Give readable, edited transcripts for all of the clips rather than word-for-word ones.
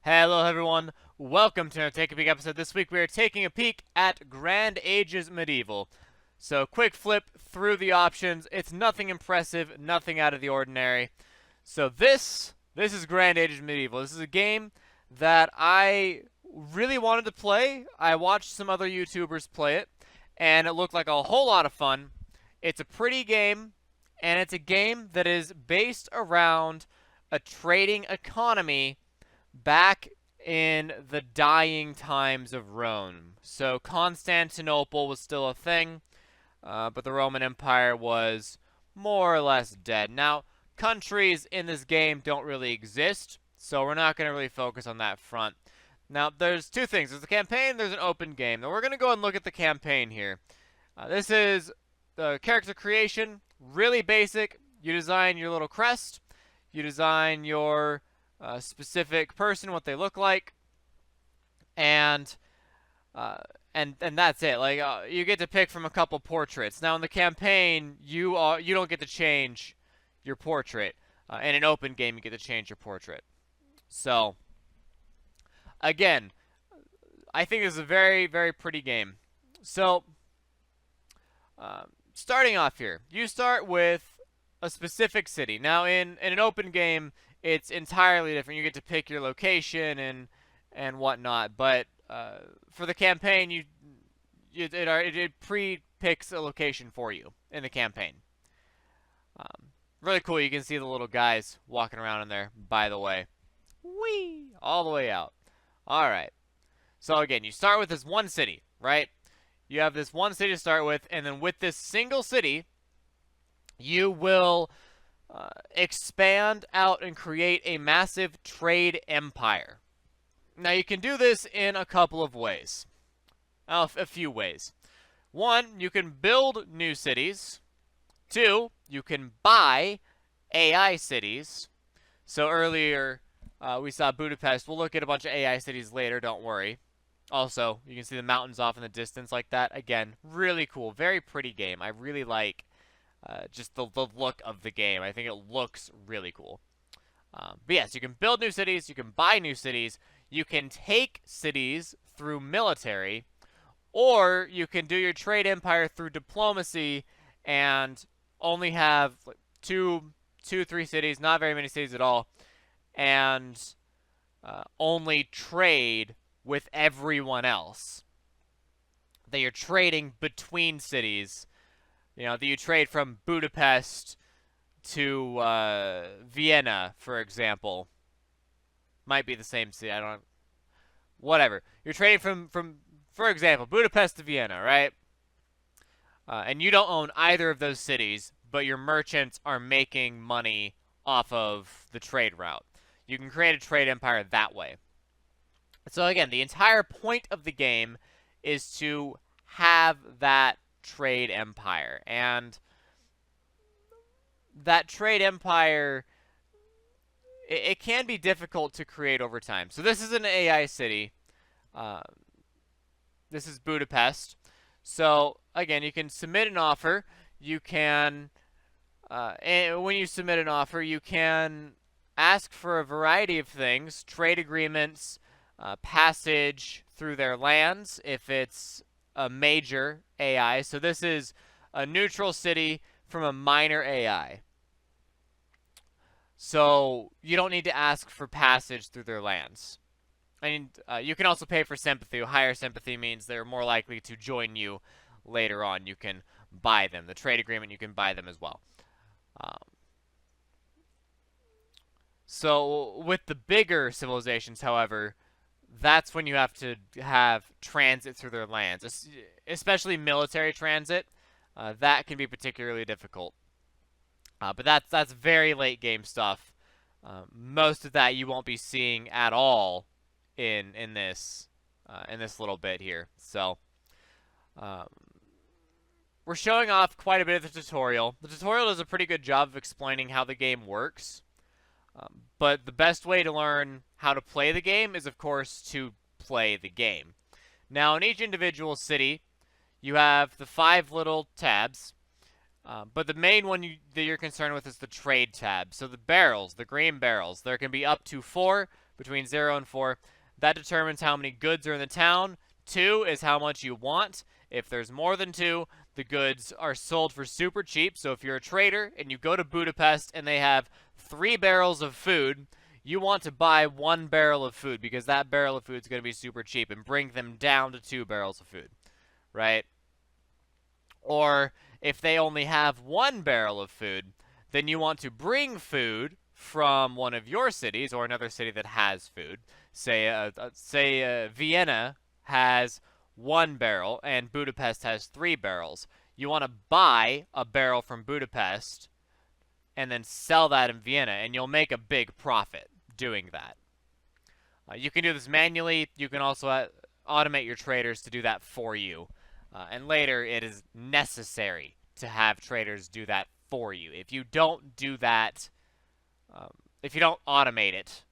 Hello everyone, welcome to another Take a Peek episode. This week we are taking a peek at Grand Ages Medieval. So quick flip through the options. It's nothing impressive, nothing out of the ordinary. So this is Grand Ages Medieval. This is a game that I really wanted to play. I watched some other YouTubers play it, and it looked like a whole lot of fun. It's a pretty game, and it's a game that is based around a trading economy back in the dying times of Rome. So Constantinople was still a thing, but the Roman Empire was more or less dead. Now, countries in this game don't really exist, so we're not going to really focus on that front. Now, there's two things. There's the campaign, there's an open game. Now, we're going to go and look at the campaign here. This is the character creation, really basic. You design your little crest. You design your specific person, what they look like, and that's it. Like you get to pick from a couple portraits. Now in the campaign, you don't get to change your portrait. In an open game, you get to change your portrait. So again, I think this is a very, very pretty game. So starting off here, you start with a specific city. Now in an open game, it's entirely different. You get to pick your location and whatnot, but for the campaign, it pre-picks a location for you in the campaign. Really cool. You can see the little guys walking around in there, by the way. Whee! All the way out. All right. So again, you start with this one city, right? You have this one city to start with, and then with this single city, you will expand out and create a massive trade empire. Now, you can do this in a couple of ways. A few ways. One, you can build new cities. Two, you can buy AI cities. So earlier, we saw Budapest. We'll look at a bunch of AI cities later, don't worry. Also, you can see the mountains off in the distance like that. Again, really cool. Very pretty game. I really like just the look of the game. I think it looks really cool. But yes, you can build new cities. You can buy new cities. You can take cities through military. Or you can do your trade empire through diplomacy and only have like three cities, not very many cities at all, and only trade with everyone else. That you're trading between cities. You know, that you trade from Budapest to Vienna, for example. Might be the same city. I don't. Whatever. You're trading from for example, Budapest to Vienna, right? And you don't own either of those cities, but your merchants are making money off of the trade route. You can create a trade empire that way. So again, the entire point of the game is to have that trade empire, and that trade empire, it can be difficult to create over time. So this is an AI city. This is Budapest. So again, you can submit an offer. You can, and when you submit an offer, you can ask for a variety of things: trade agreements, passage through their lands if it's a major AI. So this is a neutral city from a minor AI. So you don't need to ask for passage through their lands. And you can also pay for sympathy. Higher sympathy means they're more likely to join you later on. You can buy them. The trade agreement, you can buy them as well. So with the bigger civilizations, however, that's when you have to have transit through their lands, especially military transit. That can be particularly difficult. But that's very late game stuff. Most of that you won't be seeing at all in this little bit here. So we're showing off quite a bit of the tutorial. The tutorial does a pretty good job of explaining how the game works. But the best way to learn how to play the game is, of course, to play the game. Now, in each individual city, you have the 5 little tabs. But the main one that you're concerned with is the trade tab. So the barrels, the green barrels, there can be up to 4 between 0 and 4. That determines how many goods are in the town. 2 is how much you want. If there's more than 2, the goods are sold for super cheap. So if you're a trader and you go to Budapest and they have 3 barrels of food, you want to buy 1 barrel of food because that barrel of food is going to be super cheap and bring them down to 2 barrels of food, right? Or if they only have 1 barrel of food, then you want to bring food from one of your cities or another city that has food. Say Vienna has 1 barrel and Budapest has 3 barrels. You want to buy a barrel from Budapest and then sell that in Vienna, and you'll make a big profit doing that. You can do this manually. You can also automate your traders to do that for you. And later, it is necessary to have traders do that for you. If you don't do that, if you don't automate it,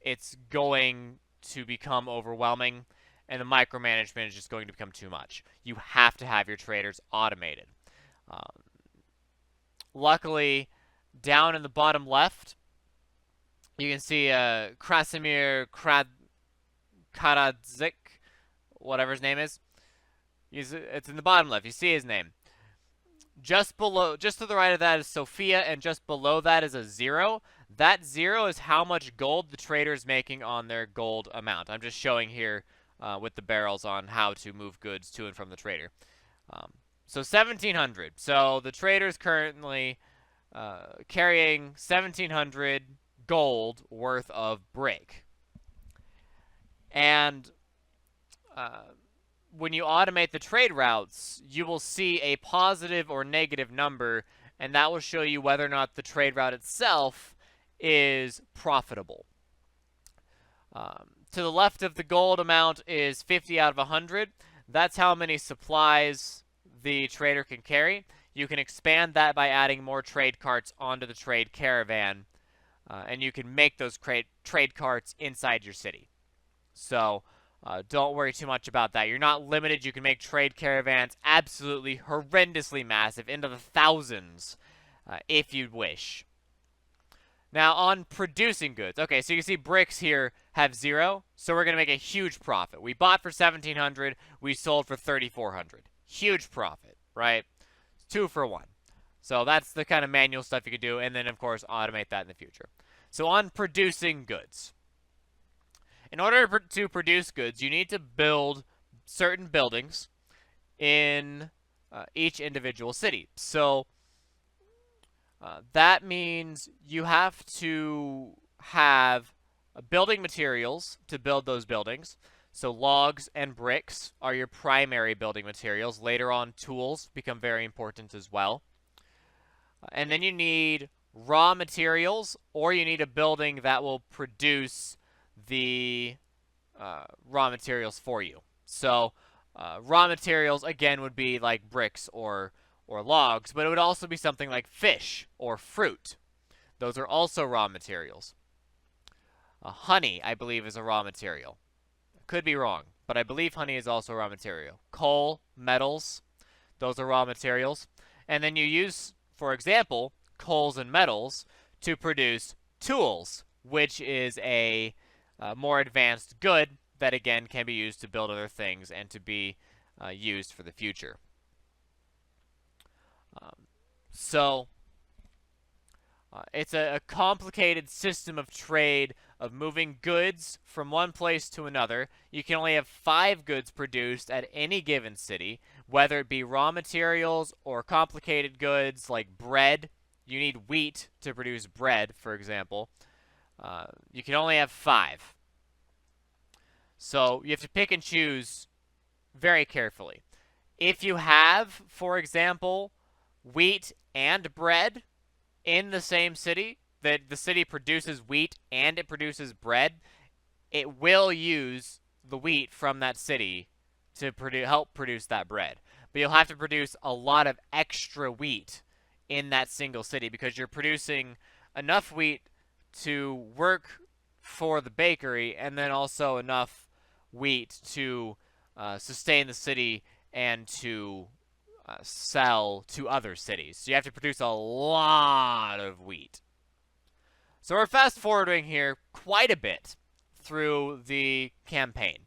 it's going to become overwhelming, and the micromanagement is just going to become too much. You have to have your traders automated. Luckily, down in the bottom left, you can see Krasimir Karadzik, whatever his name is. It's in the bottom left. You see his name. Just to the right of that is Sophia, and just below that is a 0. That 0 is how much gold the trader is making on their gold amount. I'm just showing here with the barrels on how to move goods to and from the trader. So 1,700. So the trader's currently carrying 1,700 gold worth of brick. And when you automate the trade routes, you will see a positive or negative number, and that will show you whether or not the trade route itself is profitable. To the left of the gold amount is 50 out of 100. That's how many supplies the trader can carry. You can expand that by adding more trade carts onto the trade caravan, and you can make those trade carts inside your city. So don't worry too much about that. You're not limited. You can make trade caravans absolutely horrendously massive, into the thousands, if you wish. Now, on producing goods. Okay, so you can see bricks here have 0, so we're going to make a huge profit. We bought for 1,700. We sold for 3,400. Huge profit, right? 2 for 1. So that's the kind of manual stuff you could do, and then, of course, automate that in the future. So on producing goods. In order to produce goods, you need to build certain buildings in each individual city. So that means you have to have building materials to build those buildings. So logs and bricks are your primary building materials. Later on, tools become very important as well. And then you need raw materials, or you need a building that will produce the raw materials for you. So raw materials, again, would be like bricks or logs, but it would also be something like fish or fruit. Those are also raw materials. Honey, I believe, is a raw material. Could be wrong, but I believe honey is also a raw material. Coal, metals, those are raw materials. And then you use, for example, coals and metals to produce tools, which is a more advanced good that, again, can be used to build other things and to be used for the future. It's a complicated system of trade, of moving goods from one place to another. You can only have 5 goods produced at any given city, whether it be raw materials or complicated goods like bread. You need wheat to produce bread, for example. You can only have 5. So you have to pick and choose very carefully. If you have, for example, wheat and bread in the same city, that the city produces wheat and it produces bread, it will use the wheat from that city to help produce that bread. But you'll have to produce a lot of extra wheat in that single city because you're producing enough wheat to work for the bakery and then also enough wheat to sustain the city and to sell to other cities. So you have to produce a lot of wheat. So we're fast forwarding here quite a bit. through the campaign.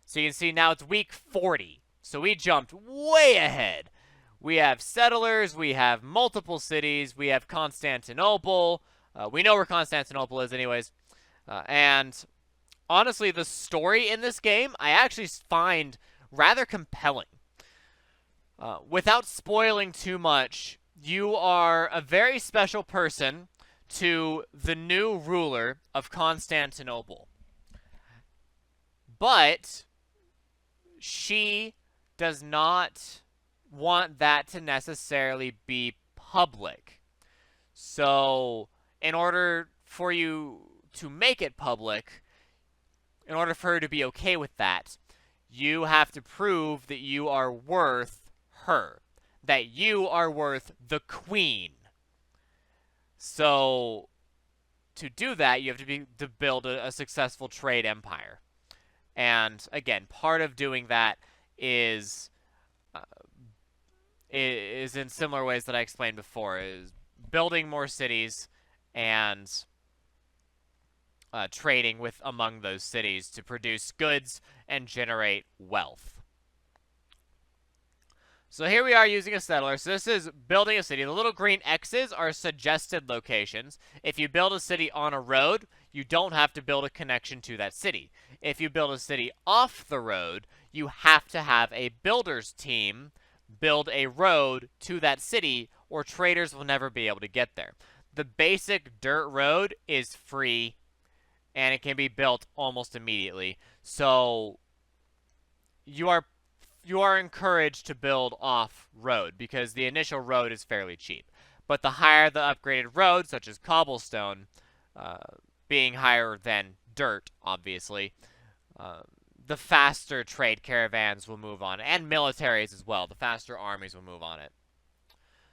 So you can see now it's week 40. So we jumped way ahead. We have settlers, we have multiple cities, we have Constantinople. We know where Constantinople is anyways. And honestly, the story in this game I actually find rather compelling. Without spoiling too much, you are a very special person to the new ruler of Constantinople. But she does not want that to necessarily be public. So, in order for you to make it public, in order for her to be okay with that, you have to prove that you are worth her, that you are worth the queen. So, to do that, you have to build a successful trade empire. And again, part of doing that is in similar ways that I explained before, is building more cities and trading with among those cities to produce goods and generate wealth. So here we are using a settler. So this is building a city. The little green X's are suggested locations. If you build a city on a road, you don't have to build a connection to that city. If you build a city off the road, you have to have a builder's team build a road to that city, or traders will never be able to get there. The basic dirt road is free, and it can be built almost immediately. So you are encouraged to build off-road because the initial road is fairly cheap. But the higher the upgraded road, such as cobblestone, being higher than dirt, obviously, the faster trade caravans will move on, and militaries as well. The faster armies will move on it.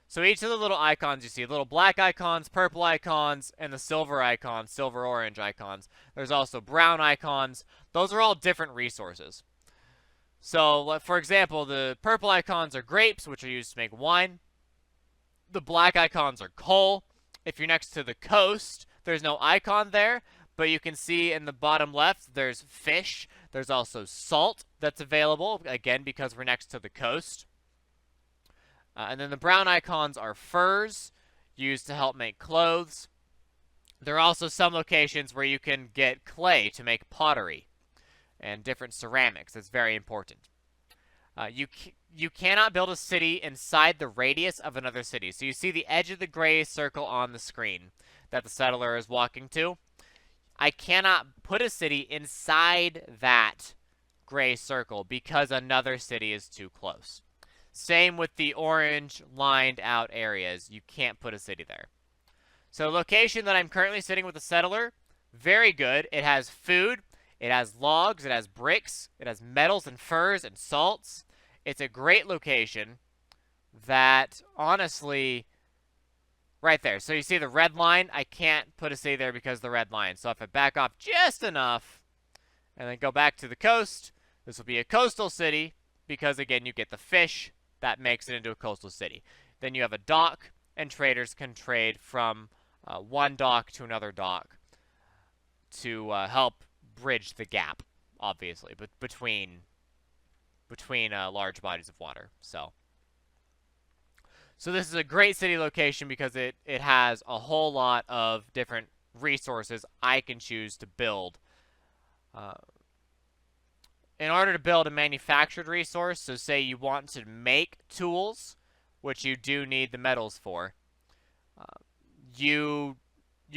So each of the little icons you see, little black icons, purple icons, and the silver icons, silver-orange icons. There's also brown icons. Those are all different resources. So, for example, the purple icons are grapes, which are used to make wine. The black icons are coal. If you're next to the coast, there's no icon there, but you can see in the bottom left, there's fish. There's also salt that's available, again, because we're next to the coast. And then the brown icons are furs, used to help make clothes. There are also some locations where you can get clay to make pottery and different ceramics. That's very important. You cannot build a city inside the radius of another city. So you see the edge of the gray circle on the screen that the settler is walking to. I cannot put a city inside that gray circle because another city is too close. Same with the orange lined out areas. You can't put a city there. So location that I'm currently sitting with the settler, very good. It has food. It has logs, it has bricks, it has metals and furs and salts. It's a great location that, honestly, right there. So you see the red line? I can't put a city there because of the red line. So if I back off just enough and then go back to the coast, this will be a coastal city because, again, you get the fish. That makes it into a coastal city. Then you have a dock, and traders can trade from one dock to another dock to help bridge the gap, obviously, but between large bodies of water. So this is a great city location because it has a whole lot of different resources I can choose to build. In order to build a manufactured resource, so say you want to make tools, which you do need the metals for, you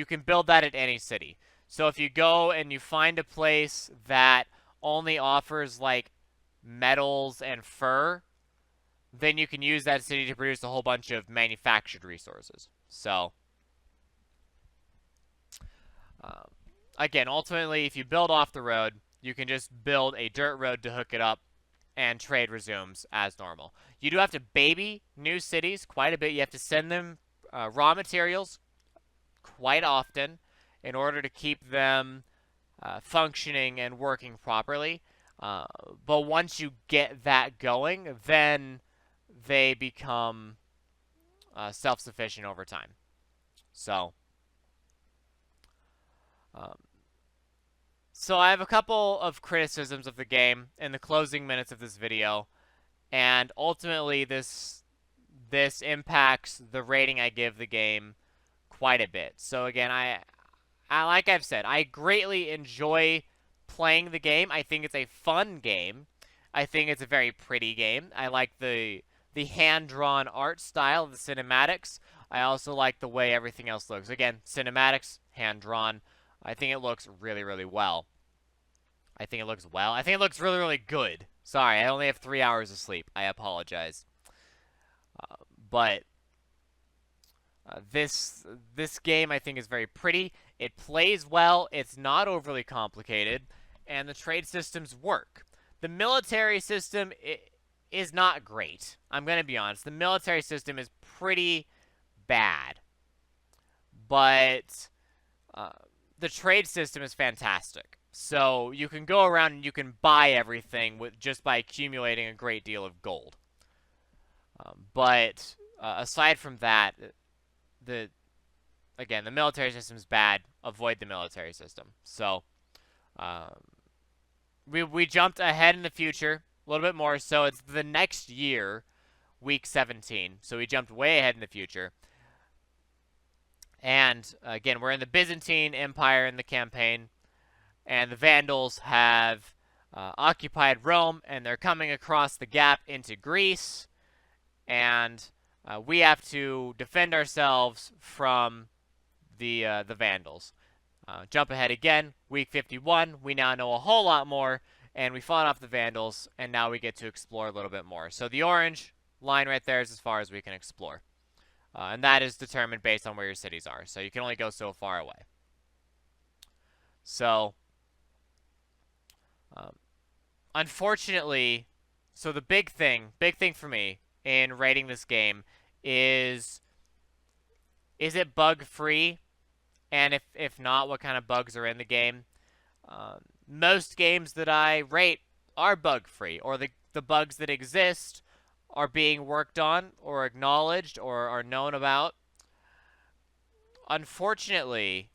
can build that at any city. So if you go and you find a place that only offers like metals and fur, then you can use that city to produce a whole bunch of manufactured resources. So again, ultimately, if you build off the road, you can just build a dirt road to hook it up, and trade resumes as normal. You do have to baby new cities quite a bit. You have to send them raw materials quite often in order to keep them functioning and working properly. But once you get that going, then they become self-sufficient over time. So I have a couple of criticisms of the game in the closing minutes of this video, and ultimately this impacts the rating I give the game quite a bit. So again, I like I've said, I greatly enjoy playing the game. I think it's a fun game. I think it's a very pretty game. I like the hand-drawn art style of the cinematics. I also like the way everything else looks. Again, cinematics, hand-drawn. I think it looks really, really well. I think it looks well. I think it looks really, really good. Sorry, I only have 3 hours of sleep. I apologize. But this game, I think, is very pretty. It plays well. It's not overly complicated. And the trade systems work. The military system is not great. I'm going to be honest. The military system is pretty bad. But the trade system is fantastic. So you can go around and you can buy everything just by accumulating a great deal of gold. But aside from that, again, the military system is bad. Avoid the military system. So we jumped ahead in the future a little bit more. So it's the next year, week 17. So we jumped way ahead in the future. And again, we're in the Byzantine Empire in the campaign. And the Vandals have occupied Rome, and they're coming across the gap into Greece. And we have to defend ourselves from the Vandals. Jump ahead again, week 51. We now know a whole lot more, and we fought off the Vandals, and now we get to explore a little bit more. So the orange line right there is as far as we can explore. And that is determined based on where your cities are. So you can only go so far away. So, unfortunately, so the big thing for me in rating this game is it bug-free? And if not, what kind of bugs are in the game? Most games that I rate are bug-free, or the bugs that exist are being worked on or acknowledged or are known about. Unfortunately,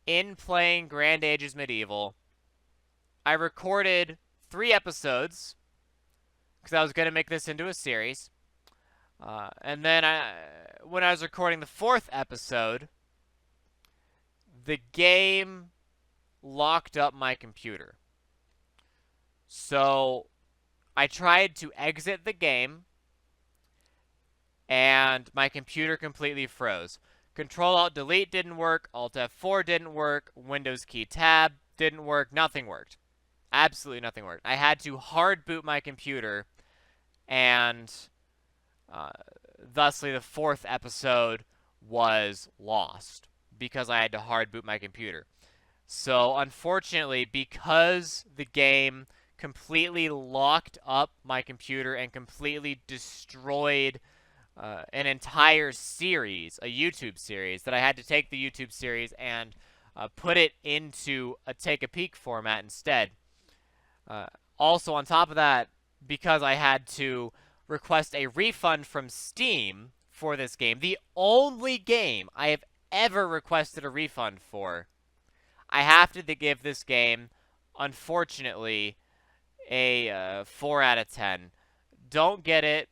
in playing Grand Ages Medieval, I recorded 3 episodes because I was going to make this into a series. And then when I was recording the 4th episode, the game locked up my computer. So I tried to exit the game, and my computer completely froze. Control-Alt-Delete didn't work, Alt-F4 didn't work, Windows key tab didn't work, nothing worked. Absolutely nothing worked. I had to hard boot my computer, and thusly the 4th episode was lost because I had to hard boot my computer. So unfortunately, because the game completely locked up my computer and completely destroyed an entire series, a YouTube series, that I had to take the YouTube series and put it into a take a peek format instead. Also, on top of that, because I had to request a refund from Steam for this game, the only game I have ever requested a refund for, I have to give this game, unfortunately, a 4 out of 10. Don't get it.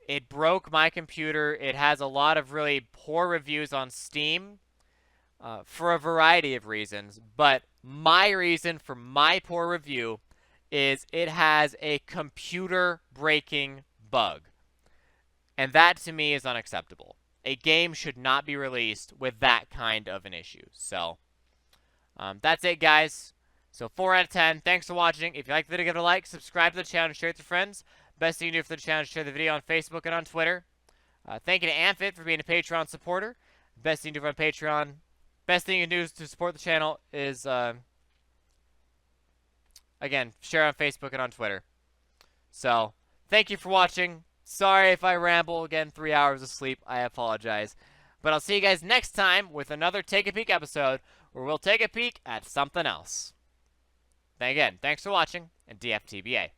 It broke my computer. It has a lot of really poor reviews on Steam for a variety of reasons. But my reason for my poor review is it has a computer breaking bug. And that to me is unacceptable. A game should not be released with that kind of an issue. So that's it, guys. So 4 out of 10. Thanks for watching. If you liked the video, give it a like. Subscribe to the channel and share it with your friends. Best thing you can do for the channel is share the video on Facebook and on Twitter. Thank you to Amphit for being a Patreon supporter. Best thing you can do on Patreon. Best thing you can do to support the channel is, again, share on Facebook and on Twitter. So, thank you for watching. Sorry if I ramble again, 3 hours of sleep. I apologize. But I'll see you guys next time with another Take a Peek episode where we'll take a peek at something else. Again, thanks for watching, and DFTBA.